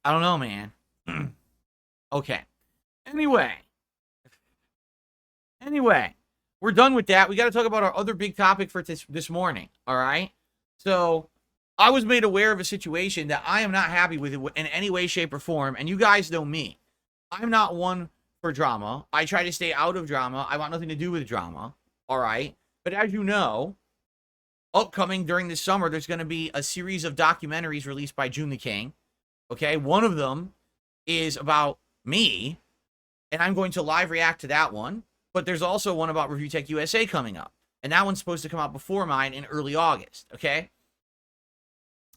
I don't know, man. Okay. Anyway, we're done with that. We got to talk about our other big topic for this morning. All right. So I was made aware of a situation that I am not happy with in any way, shape, or form. And you guys know me. I'm not one for drama. I try to stay out of drama. I want nothing to do with drama. All right. But as you know, upcoming during this summer, there's going to be a series of documentaries released by Joon the King. Okay. One of them is about me, and I'm going to live react to that one. But there's also one about Review Tech USA coming up. And that one's supposed to come out before mine in early August. Okay.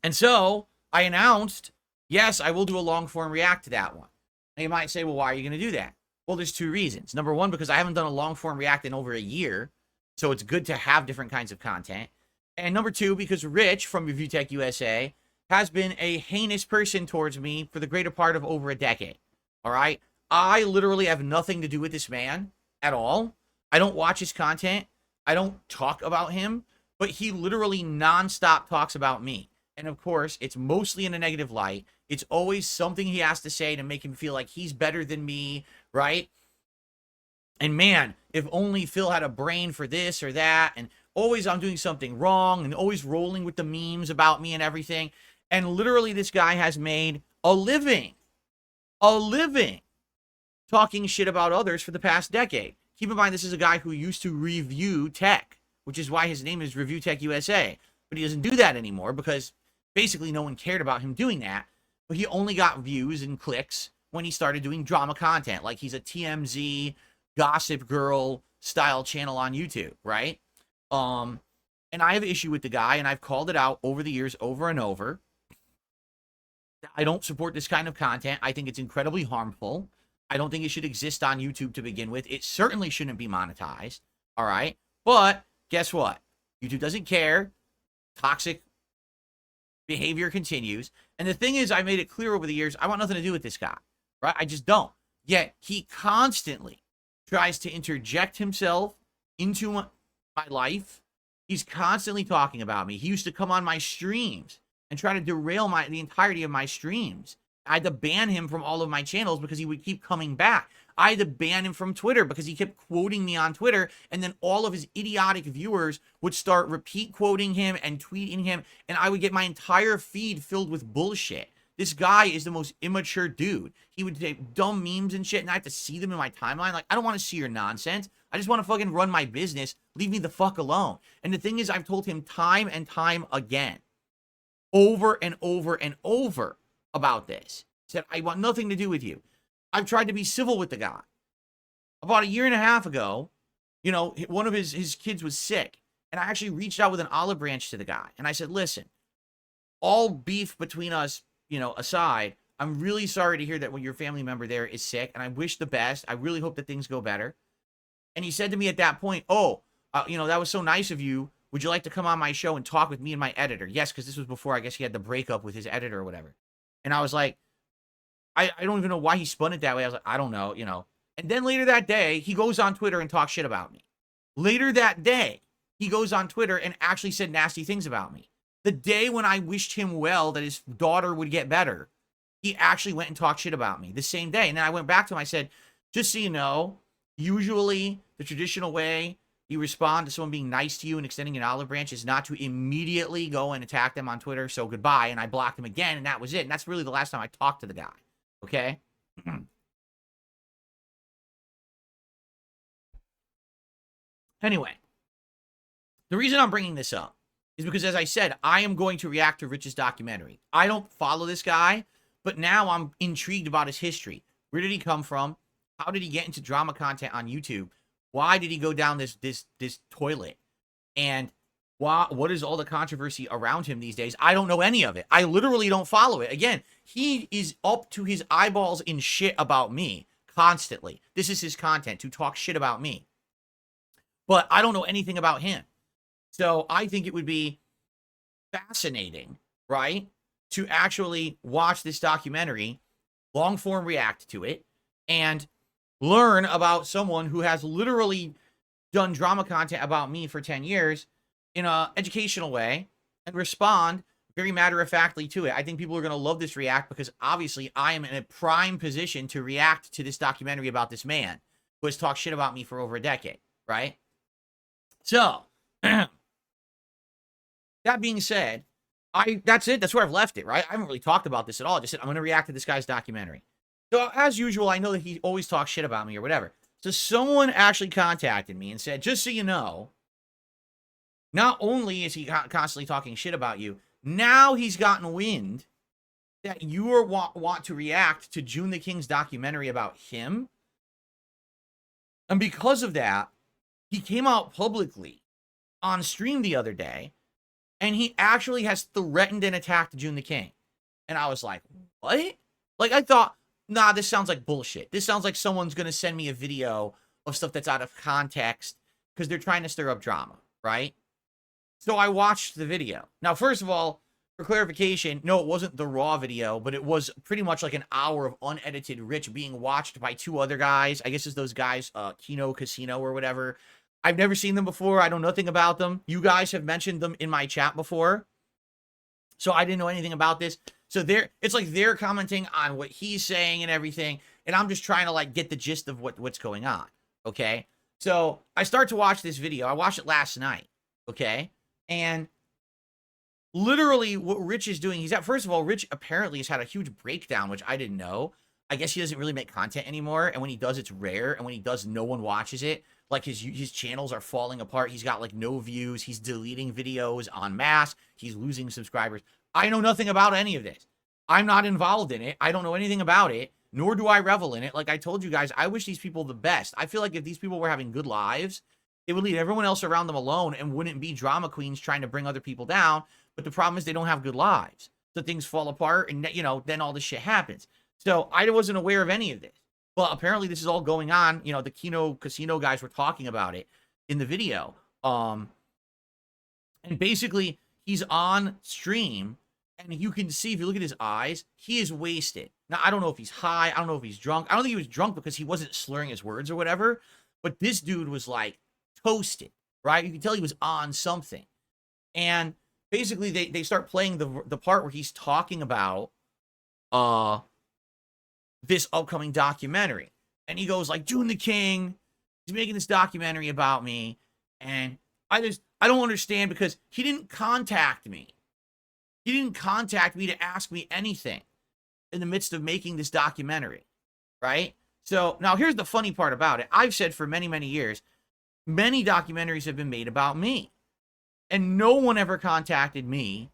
And so I announced, yes, I will do a long form react to that one. And you might say, well, why are you going to do that? Well, there's two reasons. Number one, because I haven't done a long form react in over a year. So it's good to have different kinds of content. And number two, because Rich from Review Tech USA has been a heinous person towards me for the greater part of over a decade. All right. I literally have nothing to do with this man at all. I don't watch his content. I don't talk about him, but he literally nonstop talks about me. And of course, it's mostly in a negative light. It's always something he has to say to make him feel like he's better than me, right? And man, if only Phil had a brain for this or that, and always I'm doing something wrong, and always rolling with the memes about me and everything. And literally this guy has made a living talking shit about others for the past decade. Keep in mind, this is a guy who used to review tech, which is why his name is Review Tech USA. But he doesn't do that anymore because basically no one cared about him doing that. But he only got views and clicks when he started doing drama content. Like he's a TMZ Gossip Girl style channel on YouTube, right? And I have an issue with the guy, and I've called it out over the years over and over. I don't support this kind of content. I think it's incredibly harmful. I don't think it should exist on YouTube to begin with. It certainly shouldn't be monetized. All right. But guess what? YouTube doesn't care. Toxic behavior continues. And the thing is, I made it clear over the years, I want nothing to do with this guy. Right? I just don't. Yet he constantly tries to interject himself into my life. He's constantly talking about me. He used to come on my streams and try to derail the entirety of my streams. I had to ban him from all of my channels because he would keep coming back. I had to ban him from Twitter because he kept quoting me on Twitter, and then all of his idiotic viewers would start repeat quoting him and tweeting him, and I would get my entire feed filled with bullshit. This guy is the most immature dude. He would take dumb memes and shit, and I have to see them in my timeline. Like, I don't want to see your nonsense. I just want to fucking run my business. Leave me the fuck alone. And the thing is, I've told him time and time again, over and over and over, about this. Said, I want nothing to do with you. I've tried to be civil with the guy. About a year and a half ago, you know, one of his kids was sick. And I actually reached out with an olive branch to the guy. And I said, listen, all beef between us, you know, aside, I'm really sorry to hear that when your family member there is sick. And I wish the best. I really hope that things go better. And he said to me at that point, you know, that was so nice of you. Would you like to come on my show and talk with me and my editor? Yes, because this was before, I guess, he had the breakup with his editor or whatever. And I was like, I don't even know why he spun it that way. I was like, I don't know, you know. And then later that day, he goes on Twitter and talks shit about me. Later that day, he goes on Twitter and actually said nasty things about me. The day when I wished him well, that his daughter would get better, he actually went and talked shit about me the same day. And then I went back to him. I said, just so you know, usually the traditional way you respond to someone being nice to you and extending an olive branch is not to immediately go and attack them on Twitter. So goodbye. And I blocked him again, and that was it. And that's really the last time I talked to the guy. Okay? Anyway, the reason I'm bringing this up is because, as I said, I am going to react to Rich's documentary. I don't follow this guy, but now I'm intrigued about his history. Where did he come from? How did he get into drama content on YouTube? Why did he go down this toilet? And what is all the controversy around him these days? I don't know any of it. I literally don't follow it. Again, he is up to his eyeballs in shit about me constantly. This is his content, to talk shit about me. But I don't know anything about him. So I think it would be fascinating, right, to actually watch this documentary, long form react to it, and learn about someone who has literally done drama content about me for 10 years in an educational way and respond very matter-of-factly to it. I think people are going to love this react because obviously I am in a prime position to react to this documentary about this man who has talked shit about me for over a decade, right? So, that being said, that's it. That's where I've left it, right? I haven't really talked about this at all. I just said I'm going to react to this guy's documentary. So, as usual, I know that he always talks shit about me or whatever. So, someone actually contacted me and said, just so you know, not only is he constantly talking shit about you, now he's gotten wind that you want to react to Joon the King's documentary about him. And because of that, he came out publicly on stream the other day, and he actually has threatened and attacked Joon the King. And I was like, what? Like, I thought, nah, this sounds like bullshit. This sounds like someone's going to send me a video of stuff that's out of context because they're trying to stir up drama, right? So I watched the video. Now, first of all, for clarification, no, it wasn't the raw video, but it was pretty much like an hour of unedited Rich being watched by two other guys. I guess it's those guys, Kino, Casino, or whatever. I've never seen them before. I know nothing about them. You guys have mentioned them in my chat before. So I didn't know anything about this. So it's like they're commenting on what he's saying and everything. And I'm just trying to like get the gist of what's going on. Okay. So I start to watch this video. I watched it last night. Okay. And literally what Rich is doing, first of all, Rich apparently has had a huge breakdown, which I didn't know. I guess he doesn't really make content anymore. And when he does, it's rare. And when he does, no one watches it. Like his channels are falling apart. He's got like no views. He's deleting videos en masse. He's losing subscribers. I know nothing about any of this. I'm not involved in it. I don't know anything about it, nor do I revel in it. Like I told you guys, I wish these people the best. I feel like if these people were having good lives, it would leave everyone else around them alone and wouldn't be drama queens trying to bring other people down. But the problem is they don't have good lives. So things fall apart and, you know, then all this shit happens. So I wasn't aware of any of this. But apparently this is all going on. You know, the Kino Casino guys were talking about it in the video. And basically he's on stream and you can see, if you look at his eyes, he is wasted. Now, I don't know if he's high. I don't know if he's drunk. I don't think he was drunk because he wasn't slurring his words or whatever. But this dude was like toasted, right? You can tell he was on something. And basically they start playing the part where he's talking about this upcoming documentary. And he goes like, Joon the King, he's making this documentary about me. And I don't understand because he didn't contact me. He didn't contact me to ask me anything in the midst of making this documentary, right? So now here's the funny part about it. I've said for many, many years, many documentaries have been made about me. And no one ever contacted me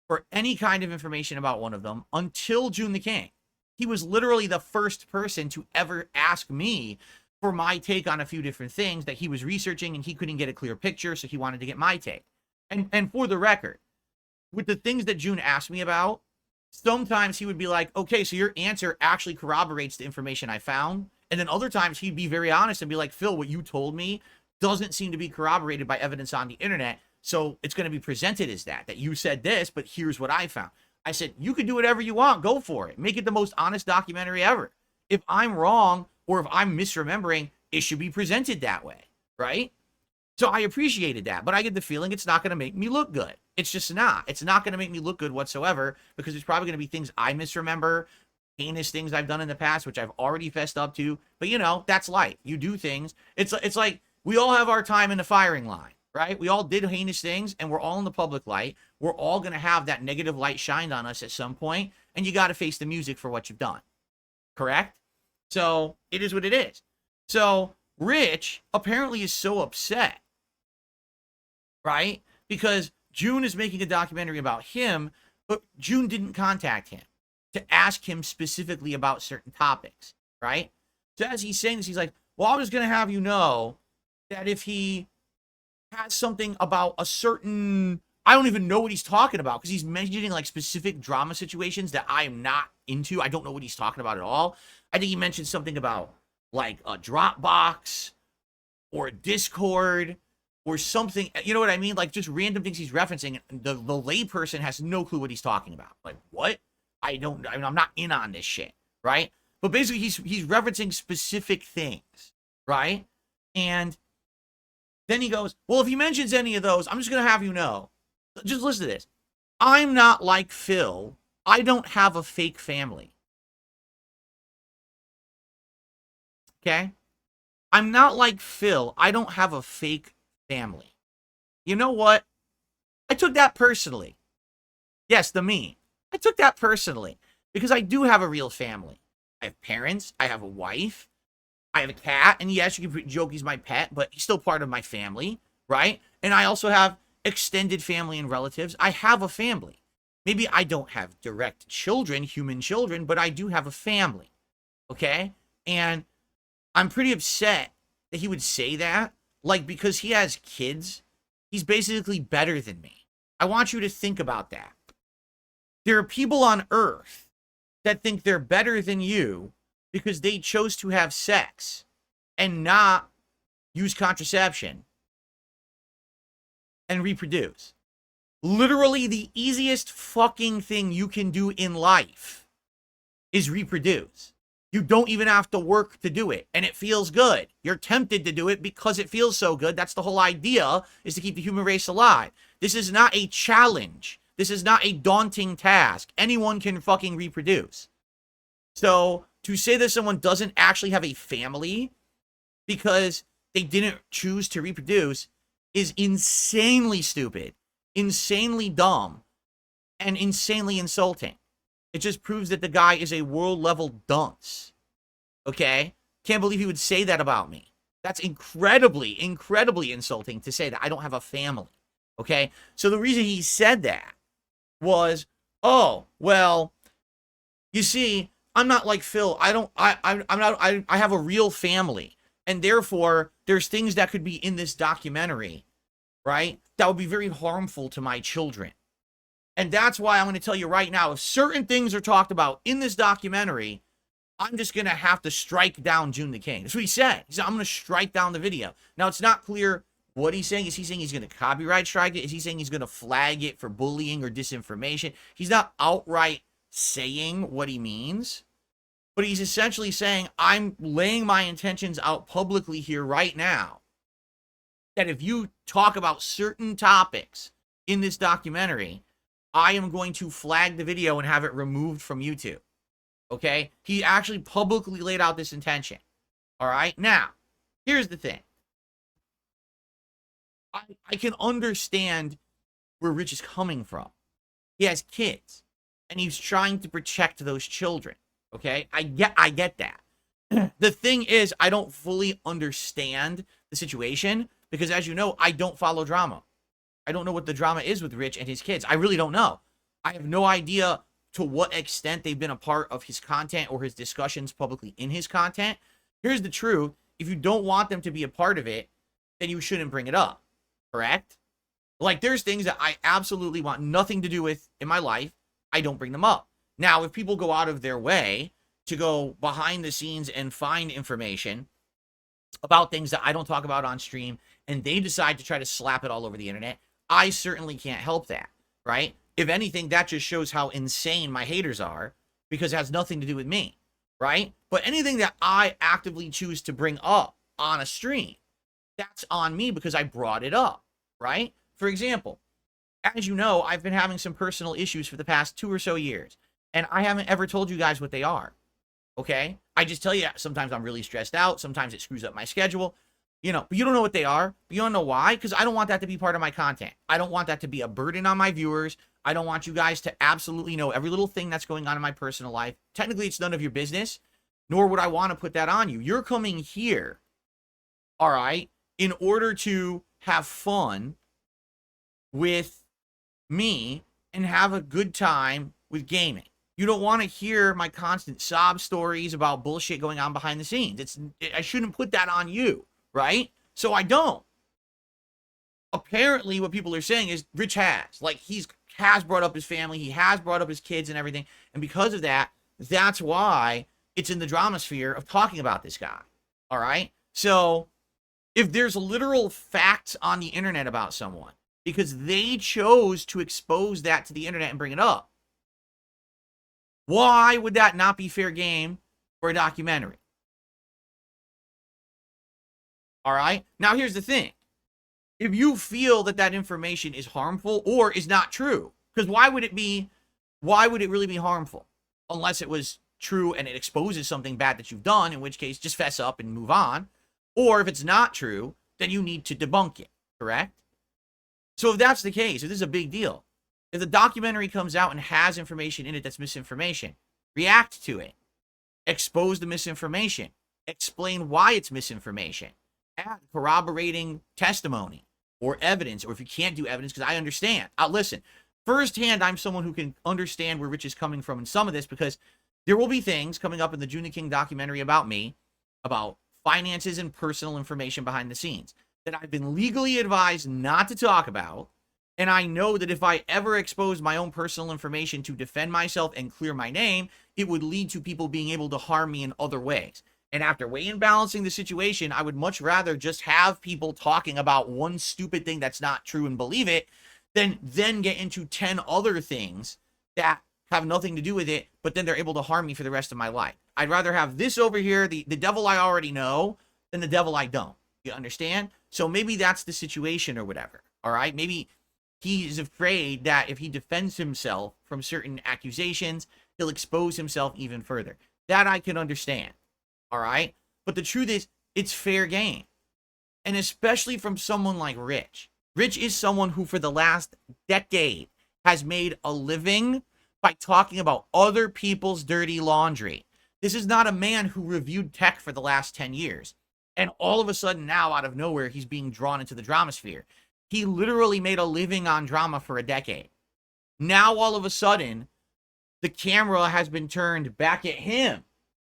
for any kind of information about one of them until Joon the King. He was literally the first person to ever ask me for my take on a few different things that he was researching, and he couldn't get a clear picture, so he wanted to get my take. And for the record, with the things that Joon asked me about, sometimes he would be like, okay, so your answer actually corroborates the information I found. And then other times he'd be very honest and be like, Phil, what you told me doesn't seem to be corroborated by evidence on the internet. So it's going to be presented as that you said this, but here's what I found. I said, you can do whatever you want. Go for it. Make it the most honest documentary ever. If I'm wrong or if I'm misremembering, it should be presented that way, right? So I appreciated that, but I get the feeling it's not going to make me look good. It's just not. It's not going to make me look good whatsoever because it's probably going to be things I misremember, heinous things I've done in the past, which I've already fessed up to. But, you know, that's life. You do things. It's like we all have our time in the firing line. Right? We all did heinous things and we're all in the public light. We're all going to have that negative light shined on us at some point, and you got to face the music for what you've done. Correct? So it is what it is. So Rich apparently is so upset, right? Because Joon is making a documentary about him, but Joon didn't contact him to ask him specifically about certain topics, right? So as he's saying this, he's like, well, I'm just going to have you know that if he has something about a certain, I don't even know what he's talking about because he's mentioning like specific drama situations that I am not into. I don't know what he's talking about at all. I think he mentioned something about like a Dropbox or Discord or something. You know what I mean? Like just random things he's referencing. The layperson has no clue what he's talking about. Like what? I'm not in on this shit, right? But basically he's referencing specific things, right? And then he goes, well, if he mentions any of those, I'm just going to have you know. Just listen to this. I'm not like Phil. I don't have a fake family. Okay? I'm not like Phil. I don't have a fake family. You know what? I took that personally. Yes, the me. I took that personally because I do have a real family. I have parents. I have a wife. I have a cat. And yes, you can joke he's my pet, but he's still part of my family, right? And I also have extended family and relatives. I have a family. Maybe I don't have direct children, human children, but I do have a family. Okay? And I'm pretty upset that he would say that. Like, because he has kids, he's basically better than me. I want you to think about that. There are people on Earth that think they're better than you because they chose to have sex and not use contraception and reproduce. Literally the easiest fucking thing you can do in life is reproduce. You don't even have to work to do it, and it feels good. You're tempted to do it because it feels so good. That's the whole idea, is to keep the human race alive. This is not a challenge. This is not a daunting task. Anyone can fucking reproduce. So to say that someone doesn't actually have a family because they didn't choose to reproduce is insanely stupid, insanely dumb, and insanely insulting. It just proves that the guy is a world-level dunce. Okay? Can't believe he would say that about me. That's incredibly, incredibly insulting to say that I don't have a family. Okay? So the reason he said that was, oh, well, you see, I'm not like Phil. I have a real family. And therefore, there's things that could be in this documentary, right, that would be very harmful to my children. And that's why I'm going to tell you right now, if certain things are talked about in this documentary, I'm just going to have to strike down Joon the King. That's what he said. He said, I'm going to strike down the video. Now, it's not clear what he's saying. Is he saying he's going to copyright strike it? Is he saying he's going to flag it for bullying or disinformation? He's not outright saying what he means, but he's essentially saying, I'm laying my intentions out publicly here right now, that if you talk about certain topics in this documentary, I am going to flag the video and have it removed from YouTube. Okay? He actually publicly laid out this intention. All right? Now, here's the thing. I can understand where Rich is coming from. He has kids, and he's trying to protect those children. Okay? I get that. The thing is, I don't fully understand the situation because, as you know, I don't follow drama. I don't know what the drama is with Rich and his kids. I really don't know. I have no idea to what extent they've been a part of his content or his discussions publicly in his content. Here's the truth. If you don't want them to be a part of it, then you shouldn't bring it up. Correct? Like, there's things that I absolutely want nothing to do with in my life. I don't bring them up. Now, if people go out of their way to go behind the scenes and find information about things that I don't talk about on stream, and they decide to try to slap it all over the internet, I certainly can't help that, right? If anything, that just shows how insane my haters are because it has nothing to do with me, right? But anything that I actively choose to bring up on a stream, that's on me because I brought it up, right? For example, as you know, I've been having some personal issues for the past 2 or so years, and I haven't ever told you guys what they are, okay? I just tell you sometimes I'm really stressed out, sometimes it screws up my schedule, you know, but you don't know what they are. But you don't know why? Because I don't want that to be part of my content. I don't want that to be a burden on my viewers. I don't want you guys to absolutely know every little thing that's going on in my personal life. Technically, it's none of your business, nor would I want to put that on you. You're coming here, all right, in order to have fun with me and have a good time with gaming. You don't want to hear my constant sob stories about bullshit going on behind the scenes. I shouldn't put that on you. Right? So I don't. Apparently, what people are saying is Rich has. Like, has brought up his family. He has brought up his kids and everything. And because of that, that's why it's in the drama sphere of talking about this guy. All right? So, if there's literal facts on the internet about someone, because they chose to expose that to the internet and bring it up, why would that not be fair game for a documentary? All right. Now, here's the thing. If you feel that that information is harmful or is not true, Because why would it really be harmful? Unless it was true and it exposes something bad that you've done, in which case just fess up and move on. Or if it's not true, then you need to debunk it, correct? So if that's the case, if this is a big deal, if the documentary comes out and has information in it that's misinformation, react to it. Expose the misinformation. Explain why it's misinformation. Add corroborating testimony or evidence, or if you can't do evidence, because I understand. Listen, firsthand, I'm someone who can understand where Rich is coming from in some of this, because there will be things coming up in the Joon the King documentary about me, about finances and personal information behind the scenes, that I've been legally advised not to talk about. And I know that if I ever expose my own personal information to defend myself and clear my name, it would lead to people being able to harm me in other ways. And after weighing and balancing the situation, I would much rather just have people talking about one stupid thing that's not true and believe it than then get into 10 other things that have nothing to do with it, but then they're able to harm me for the rest of my life. I'd rather have this over here, the devil I already know, than the devil I don't. You understand? So maybe that's the situation or whatever. All right? Maybe he is afraid that if he defends himself from certain accusations, he'll expose himself even further. That I can understand. All right? But the truth is, it's fair game. And especially from someone like Rich. Rich is someone who for the last decade has made a living by talking about other people's dirty laundry. This is not a man who reviewed tech for the last 10 years. And all of a sudden now, out of nowhere, he's being drawn into the drama sphere. He literally made a living on drama for a decade. Now, all of a sudden, the camera has been turned back at him.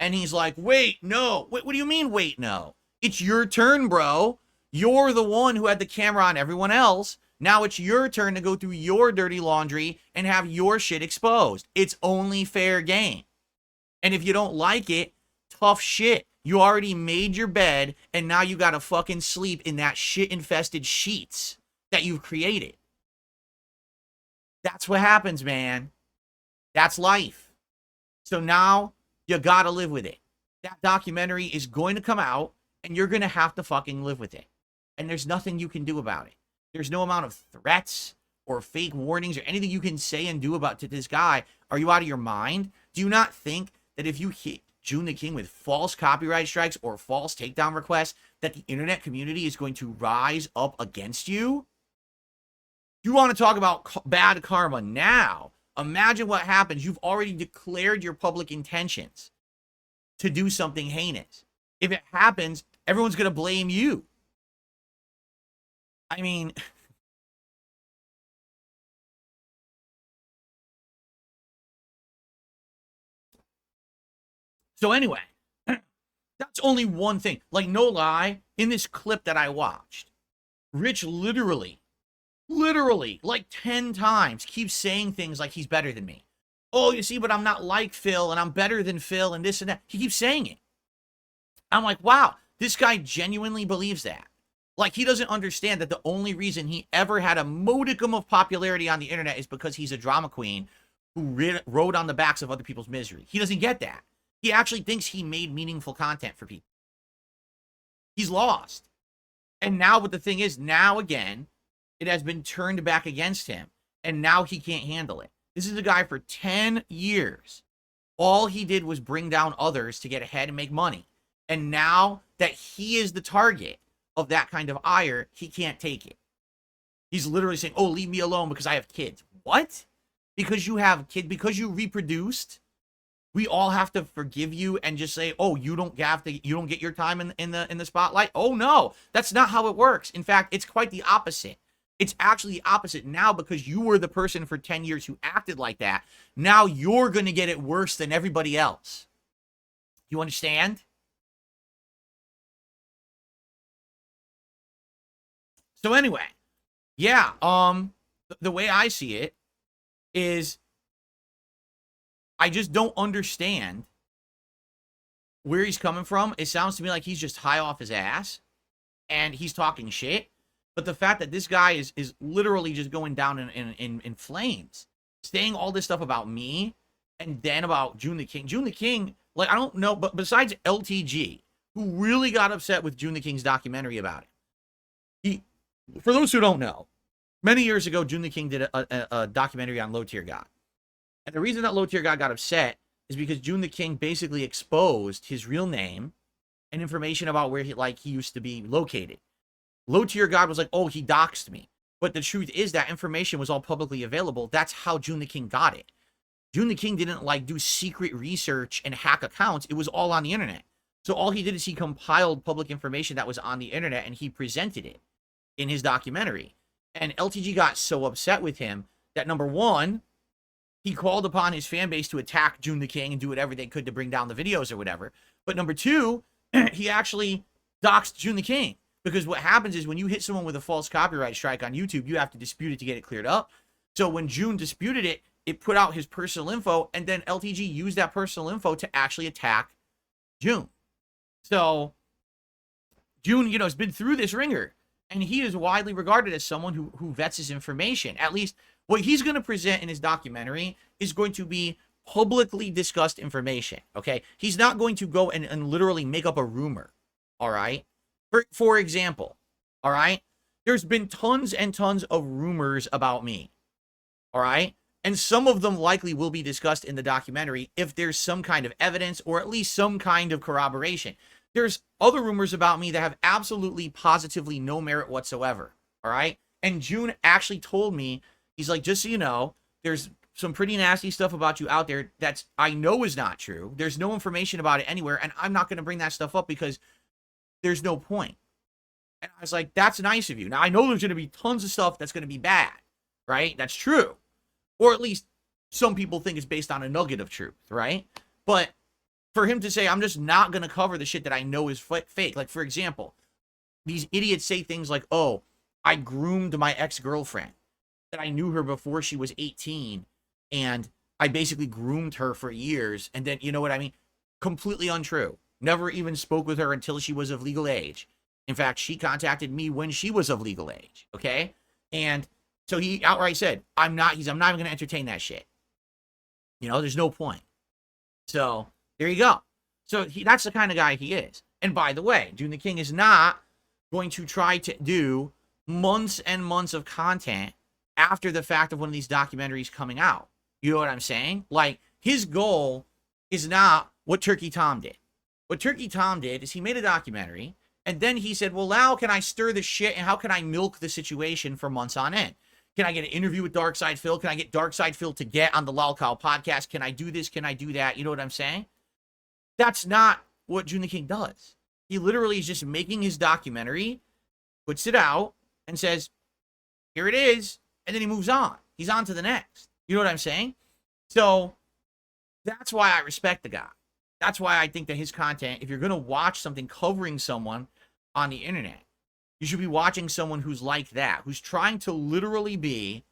And he's like, wait, no. What do you mean, wait, no? It's your turn, bro. You're the one who had the camera on everyone else. Now it's your turn to go through your dirty laundry and have your shit exposed. It's only fair game. And if you don't like it, tough shit. You already made your bed, and now you gotta fucking sleep in that shit-infested sheets that you've created. That's what happens, man. That's life. So now you gotta live with it. That documentary is going to come out, and you're gonna have to fucking live with it. And there's nothing you can do about it. There's no amount of threats or fake warnings or anything you can say and do about to this guy. Are you out of your mind? Do you not think that if you hit Joon the King with false copyright strikes or false takedown requests, that the internet community is going to rise up against you? You want to talk about bad karma now? Imagine what happens. You've already declared your public intentions to do something heinous. If it happens, everyone's going to blame you. I mean, so anyway, that's only one thing. Like, no lie, in this clip that I watched, Rich literally, like 10 times keeps saying things like he's better than me. Oh, you see, but I'm not like Phil, and I'm better than Phil, and this and that. He keeps saying it. I'm like, wow, this guy genuinely believes that. Like, he doesn't understand that the only reason he ever had a modicum of popularity on the internet is because he's a drama queen who rode on the backs of other people's misery. He doesn't get that. He actually thinks he made meaningful content for people. He's lost. And now what the thing is, now again, it has been turned back against him. And now he can't handle it. This is a guy for 10 years. All he did was bring down others to get ahead and make money. And now that he is the target of that kind of ire, he can't take it. He's literally saying, oh, leave me alone because I have kids. What? Because you have kids, because you reproduced, we all have to forgive you and just say, oh, you don't get your time in the spotlight? Oh no, that's not how it works. In fact, it's quite the opposite. It's actually the opposite now, because you were the person for 10 years who acted like that. Now you're going to get it worse than everybody else. You understand? So anyway, yeah, the way I see it is I just don't understand where he's coming from. It sounds to me like he's just high off his ass and he's talking shit. But the fact that this guy is literally just going down in flames, saying all this stuff about me and then about Joon the King. Joon the King, like, I don't know, but besides LTG, who really got upset with Joon the King's documentary about it. For those who don't know, Many years ago, June the King did a documentary on Low Tier God. And the reason that Low Tier God got upset is because June the King basically exposed his real name and information about where he used to be located. Low Tier God was like, oh, he doxed me. But the truth is that information was all publicly available. That's how June the King got it. June the King didn't like do secret research and hack accounts. It was all on the internet. So all he did is he compiled public information that was on the internet and he presented it in his documentary. And LTG got so upset with him that, number one, he called upon his fan base to attack June the King and do whatever they could to bring down the videos or whatever. But number two, he actually doxed June the King. Because what happens is when you hit someone with a false copyright strike on YouTube, you have to dispute it to get it cleared up. So when Joon disputed it, it put out his personal info, and then LTG used that personal info to actually attack Joon. So Joon, has been through this ringer, and he is widely regarded as someone who vets his information. At least what he's going to present in his documentary is going to be publicly discussed information, okay? He's not going to go and literally make up a rumor, all right? For example, all right? There's been tons and tons of rumors about me, all right? And some of them likely will be discussed in the documentary if there's some kind of evidence or at least some kind of corroboration. There's other rumors about me that have absolutely, positively no merit whatsoever, all right? And Joon actually told me, he's like, just so you know, there's some pretty nasty stuff about you out there that's I know is not true. There's no information about it anywhere, and I'm not going to bring that stuff up because there's no point. And I was like, that's nice of you. Now, I know there's going to be tons of stuff that's going to be bad, right? That's true. Or at least some people think it's based on a nugget of truth, right? But for him to say, I'm just not going to cover the shit that I know is fake. Like, for example, these idiots say things like, oh, I groomed my ex-girlfriend, that I knew her before she was 18, and I basically groomed her for years, and then, you know what I mean? Completely untrue. Never even spoke with her until she was of legal age. In fact, she contacted me when she was of legal age, okay? And so he outright said, I'm not even going to entertain that shit. There's no point. So there you go. So that's the kind of guy he is. And by the way, Joon the King is not going to try to do months and months of content after the fact of one of these documentaries coming out. You know what I'm saying? Like, his goal is not what Turkey Tom did. What Turkey Tom did is he made a documentary, and then he said, well, now can I stir the shit, and how can I milk the situation for months on end? Can I get an interview with Darkside Phil? Can I get Darkside Phil to get on the Lol Cow podcast? Can I do this? Can I do that? You know what I'm saying? That's not what Joon the King does. He literally is just making his documentary, puts it out, and says, here it is, and then he moves on. He's on to the next. You know what I'm saying? So that's why I respect the guy. That's why I think that his content, if you're going to watch something covering someone on the internet, you should be watching someone who's like that, who's trying to literally be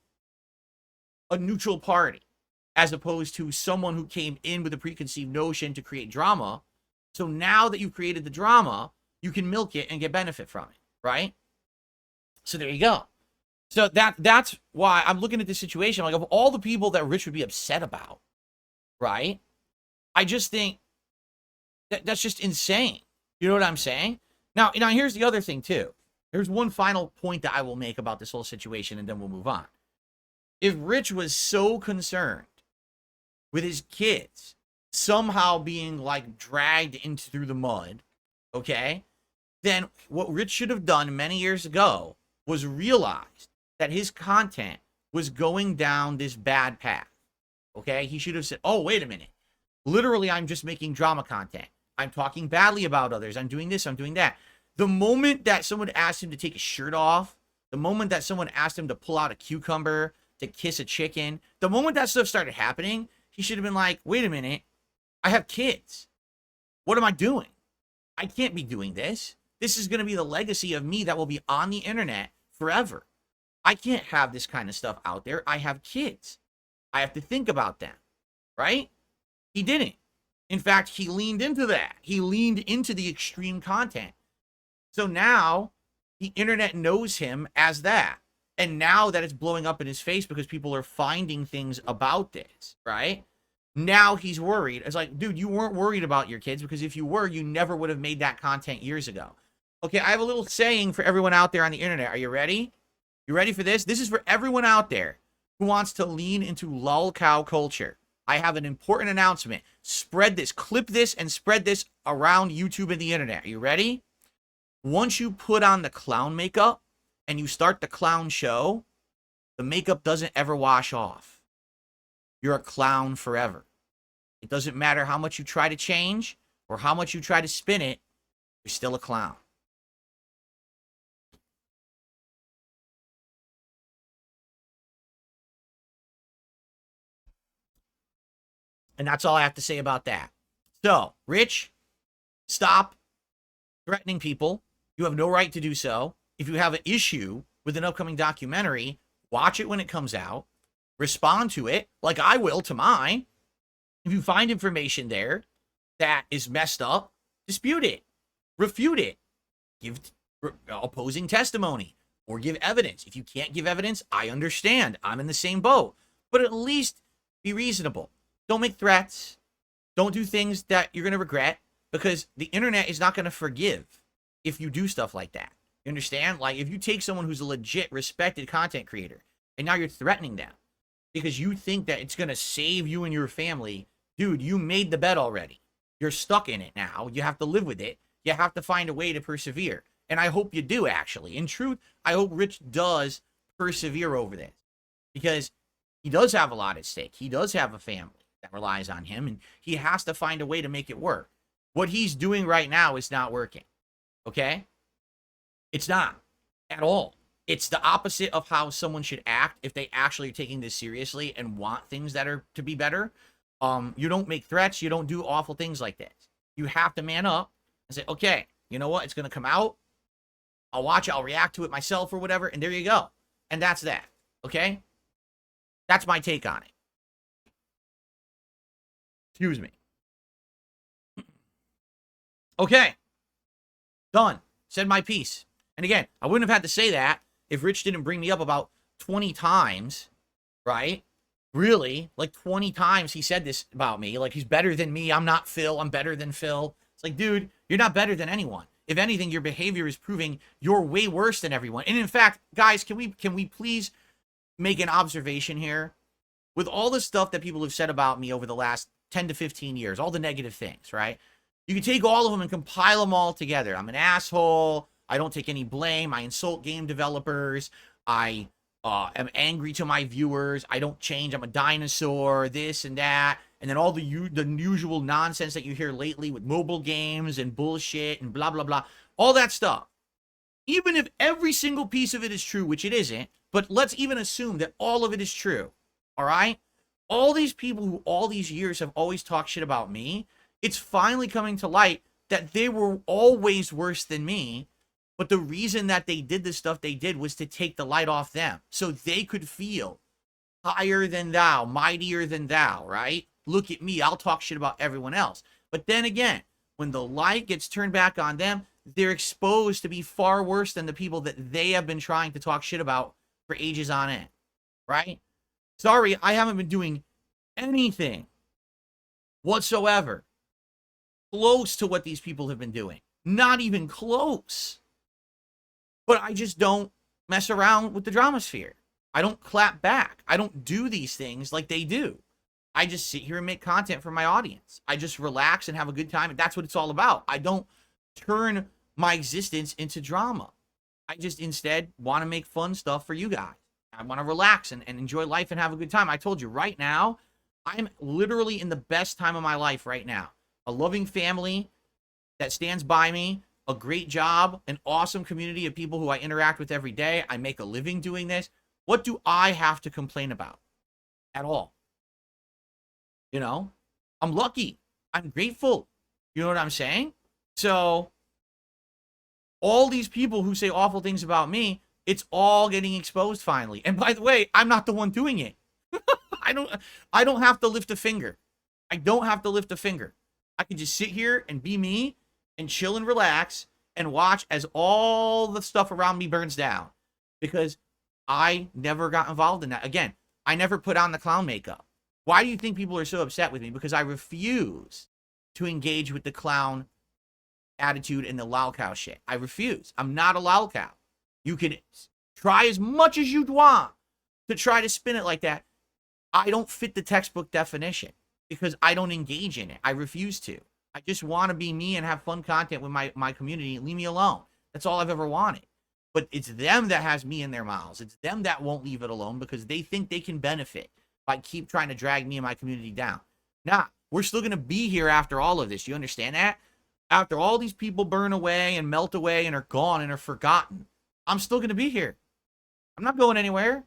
a neutral party, as opposed to someone who came in with a preconceived notion to create drama. So now that you've created the drama, you can milk it and get benefit from it, right? So there you go. So that's why I'm looking at this situation. Like, of all the people that Rich would be upset about, right? I just think that's just insane. You know what I'm saying? Now, here's the other thing, too. There's one final point that I will make about this whole situation, and then we'll move on. If Rich was so concerned with his kids somehow being, like, dragged through the mud, okay, then what Rich should have done many years ago was realize that his content was going down this bad path, okay? He should have said, oh, wait a minute. Literally, I'm just making drama content. I'm talking badly about others. I'm doing this. I'm doing that. The moment that someone asked him to take his shirt off, the moment that someone asked him to pull out a cucumber, to kiss a chicken, the moment that stuff started happening, he should have been like, wait a minute. I have kids. What am I doing? I can't be doing this. This is going to be the legacy of me that will be on the internet forever. I can't have this kind of stuff out there. I have kids. I have to think about them, right? He didn't. In fact, he leaned into that. He leaned into the extreme content. So now the internet knows him as that. And now that it's blowing up in his face because people are finding things about this, right? Now he's worried. It's like, dude, you weren't worried about your kids, because if you were, you never would have made that content years ago. Okay, I have a little saying for everyone out there on the internet. Are you ready? You ready for this? This is for everyone out there who wants to lean into lolcow culture. I have an important announcement. Spread this, clip this, and spread this around YouTube and the internet. Are you ready? Once you put on the clown makeup and you start the clown show, the makeup doesn't ever wash off. You're a clown forever. It doesn't matter how much you try to change or how much you try to spin it, you're still a clown. And that's all I have to say about that. So, Rich, stop threatening people. You have no right to do so. If you have an issue with an upcoming documentary, watch it when it comes out. Respond to it, like I will to mine. If you find information there that is messed up, dispute it. Refute it. Give opposing testimony or give evidence. If you can't give evidence, I understand. I'm in the same boat. But at least be reasonable. Don't make threats. Don't do things that you're going to regret, because the internet is not going to forgive if you do stuff like that. You understand? Like, if you take someone who's a legit, respected content creator and now you're threatening them because you think that it's going to save you and your family, dude, you made the bet already. You're stuck in it now. You have to live with it. You have to find a way to persevere. And I hope you do, actually. In truth, I hope Rich does persevere over this, because he does have a lot at stake. He does have a family that relies on him, and he has to find a way to make it work. What he's doing right now is not working, okay? It's not at all. It's the opposite of how someone should act if they actually are taking this seriously and want things that are to be better. You don't make threats. You don't do awful things like this. You have to man up and say, okay, you know what? It's going to come out. I'll watch it. I'll react to it myself or whatever, and there you go. And that's that, okay? That's my take on it. Excuse me. Okay. Done. Said my piece. And again, I wouldn't have had to say that if Rich didn't bring me up about 20 times, right? Really? Like 20 times he said this about me. Like, he's better than me. I'm not Phil. I'm better than Phil. It's like, dude, you're not better than anyone. If anything, your behavior is proving you're way worse than everyone. And in fact, guys, can we please make an observation here? With all the stuff that people have said about me over the last 10 to 15 years, all the negative things, right? You can take all of them and compile them all together. I'm an asshole. I don't take any blame. I insult game developers. I am angry to my viewers. I don't change. I'm a dinosaur, this and that. And then all the usual nonsense that you hear lately with mobile games and bullshit and blah, blah, blah. All that stuff. Even if every single piece of it is true, which it isn't, but let's even assume that all of it is true. All right? All these people who all these years have always talked shit about me, it's finally coming to light that they were always worse than me. But the reason that they did the stuff they did was to take the light off them, so they could feel higher than thou, mightier than thou, right? Look at me, I'll talk shit about everyone else. But then again, when the light gets turned back on them, they're exposed to be far worse than the people that they have been trying to talk shit about for ages on end, right? Sorry, I haven't been doing anything whatsoever close to what these people have been doing. Not even close. But I just don't mess around with the drama sphere. I don't clap back. I don't do these things like they do. I just sit here and make content for my audience. I just relax and have a good time, and that's what it's all about. I don't turn my existence into drama. I just instead want to make fun stuff for you guys. I want to relax and enjoy life and have a good time. I told you, right now, I'm literally in the best time of my life right now. A loving family that stands by me, a great job, an awesome community of people who I interact with every day. I make a living doing this. What do I have to complain about at all? You know, I'm lucky. I'm grateful. You know what I'm saying? So all these people who say awful things about me, it's all getting exposed finally. And by the way, I'm not the one doing it. I don't have to lift a finger. I don't have to lift a finger. I can just sit here and be me and chill and relax and watch as all the stuff around me burns down, because I never got involved in that. Again, I never put on the clown makeup. Why do you think people are so upset with me? Because I refuse to engage with the clown attitude and the lolcow shit. I refuse. I'm not a lolcow. You can Try as much as you'd want to try to spin it like that. I don't fit the textbook definition because I don't engage in it. I refuse to. I just want to be me and have fun content with my community. Leave me alone. That's all I've ever wanted. But it's them that has me in their mouths. It's them that won't leave it alone because they think they can benefit by keep trying to drag me and my community down. Nah, we're still going to be here after all of this. You understand that? After all these people burn away and melt away and are gone and are forgotten, I'm still going to be here. I'm not going anywhere.